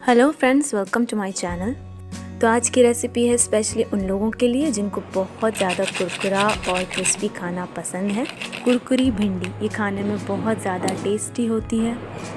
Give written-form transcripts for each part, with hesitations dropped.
Hello friends, welcome to my channel. तो आज की रेसिपी है स्पेशली उन लोगों के लिए जिनको बहुत ज़्यादा कुरकुरा और क्रिस्पी खाना पसंद है। कुरकुरी भिंडी ये खाने में बहुत ज़्यादा टेस्टी होती है।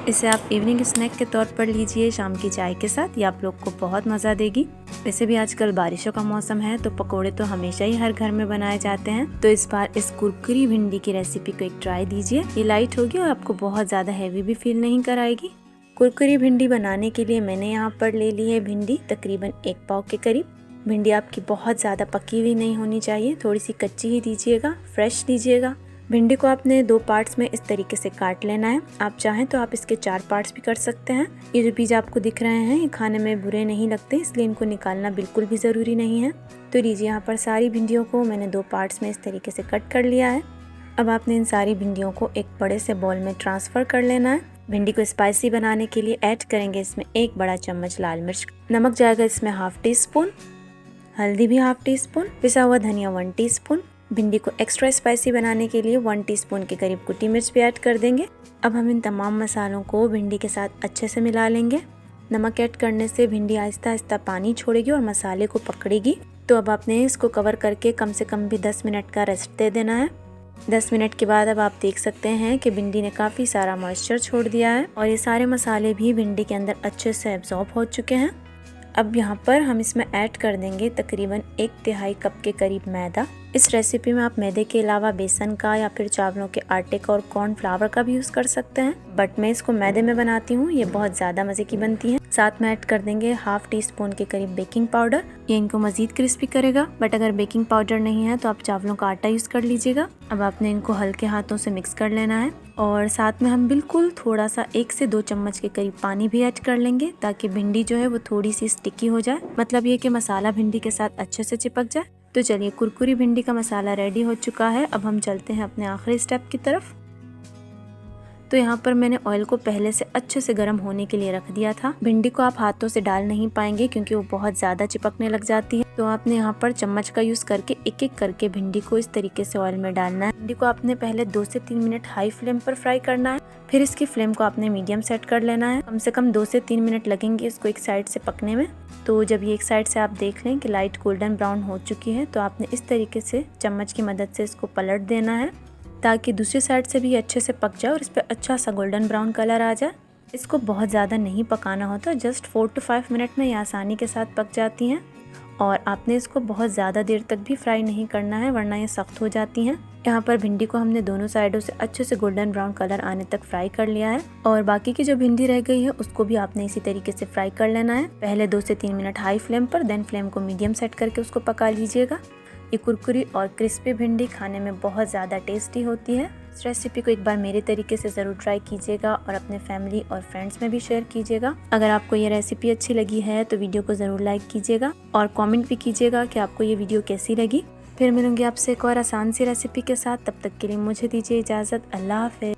इसे आप इवनिंग स्नैक के तौर पर लीजिए शाम की चाय के साथ, ये आप लोग को बहुत मज़ा देगी। वैसे भी आजकल बारिशों का मौसम है तो पकोड़े तो हमेशा ही हर घर में बनाए जाते हैं। तो इस बार इस कुरकुरी भिंडी की रेसिपी को एक ट्राई दीजिए। ये लाइट होगी और आपको बहुत ज़्यादा हैवी भी फील नहीं कराएगी। कुरकुरी भिंडी बनाने के लिए मैंने यहाँ पर ले ली है भिंडी तकरीबन 1 पाव के करीब। भिंडी आपकी बहुत ज़्यादा पकी हुई नहीं होनी चाहिए, थोड़ी सी कच्ची ही दीजिएगा, फ्रेश दीजिएगा। भिंडी को आपने 2 पार्ट्स में इस तरीके से काट लेना है। आप चाहें तो आप इसके 4 पार्ट्स भी कर सकते हैं। ये जो बीज आपको दिख रहे हैं ये खाने में बुरे नहीं लगते, इसलिए इनको निकालना बिल्कुल भी ज़रूरी नहीं है। तो लीजिए, यहाँ पर सारी भिंडियों को मैंने 2 पार्ट्स में इस तरीके से कट कर लिया है। अब आपने इन सारी भिंडियों को एक बड़े से बाउल में ट्रांसफ़र कर लेना है। भिंडी को स्पाइसी बनाने के लिए ऐड करेंगे इसमें 1 बड़ा चम्मच लाल मिर्च, नमक जाएगा इसमें ½ टीस्पून, हल्दी भी ½ टीस्पून, पिसा हुआ धनिया 1 टीस्पून। भिंडी को एक्स्ट्रा स्पाइसी बनाने के लिए 1 टीस्पून के करीब कुटी मिर्च भी ऐड कर देंगे। अब हम इन तमाम मसालों को भिंडी के साथ अच्छे से मिला लेंगे। नमक ऐड करने से भिंडी आहिस्ता आहिस्ता पानी छोड़ेगी और मसाले को पकड़ेगी। तो अब आपने इसको कवर करके कम से कम भी 10 मिनट का रेस्ट दे देना है। 10 मिनट के बाद अब आप देख सकते हैं कि भिंडी ने काफ़ी सारा मॉइस्चर छोड़ दिया है और ये सारे मसाले भी भिंडी के अंदर अच्छे से एब्जॉर्ब हो चुके हैं। अब यहाँ पर हम इसमें ऐड कर देंगे तकरीबन 1/3 कप के करीब मैदा। इस रेसिपी में आप मैदे के अलावा बेसन का या फिर चावलों के आटे का और कॉर्नफ्लावर का भी यूज़ कर सकते हैं, बट मैं इसको मैदे में बनाती हूँ, ये बहुत ज़्यादा मज़े की बनती है। साथ में ऐड कर देंगे ½ टीस्पून के करीब बेकिंग पाउडर, ये इनको मज़ीद क्रिस्पी करेगा। बट अगर बेकिंग पाउडर नहीं है तो आप चावलों का आटा यूज़ कर लीजिएगा। अब आपने इनको हल्के हाथों से मिक्स कर लेना है और साथ में हम बिल्कुल थोड़ा सा 1 से 2 चम्मच के करीब पानी भी ऐड कर लेंगे ताकि भिंडी जो है वो थोड़ी सी स्टिकी हो जाए, मतलब ये कि मसाला भिंडी के साथ अच्छे से चिपक जाए। तो चलिए, कुरकुरी भिंडी का मसाला रेडी हो चुका है। अब हम चलते हैं अपने आखिरी स्टेप की तरफ। तो यहाँ पर मैंने ऑयल को पहले से अच्छे से गर्म होने के लिए रख दिया था। भिंडी को आप हाथों से डाल नहीं पाएंगे क्योंकि वो बहुत ज़्यादा चिपकने लग जाती है। तो आपने यहाँ पर चम्मच का यूज़ करके एक एक करके भिंडी को इस तरीके से ऑयल में डालना है। भिंडी को आपने पहले 2 से 3 मिनट हाई फ्लेम पर फ्राई करना है, फिर इसकी फ्लेम को आपने मीडियम सेट कर लेना है। कम से कम 2 से 3 मिनट लगेंगे इसको एक साइड से पकने में। तो जब ये एक साइड से आप देख लें कि लाइट गोल्डन ब्राउन हो चुकी है तो आपने इस तरीके से चम्मच की मदद से इसको पलट देना है ताकि दूसरी साइड से भी अच्छे से पक जाए और इस पर अच्छा सा गोल्डन ब्राउन कलर आ जाए। इसको बहुत ज़्यादा नहीं पकाना होता, जस्ट 4 to 5 मिनट में ये आसानी के साथ पक जाती हैं। और आपने इसको बहुत ज़्यादा देर तक भी फ्राई नहीं करना है वरना ये सख्त हो जाती हैं। यहाँ पर भिंडी को हमने दोनों साइडों से अच्छे से गोल्डन ब्राउन कलर आने तक फ्राई कर लिया है और बाकी की जो भिंडी रह गई है उसको भी आपने इसी तरीके से फ्राई कर लेना है। पहले 2 से 3 मिनट हाई फ्लेम पर, देन फ्लेम को मीडियम सेट करके उसको पका लीजिएगा। ये कुरकुरी और क्रिस्पी भिंडी खाने में बहुत ज़्यादा टेस्टी होती है। इस रेसिपी को एक बार मेरे तरीके से ज़रूर ट्राई कीजिएगा और अपने फैमिली और फ्रेंड्स में भी शेयर कीजिएगा। अगर आपको ये रेसिपी अच्छी लगी है तो वीडियो को ज़रूर लाइक कीजिएगा और कमेंट भी कीजिएगा कि आपको ये वीडियो कैसी लगी। फिर मिलूंगी आपसे एक और आसान सी रेसिपी के साथ, तब तक के लिए मुझे दीजिए इजाज़त। अल्लाह हाफ़िज़।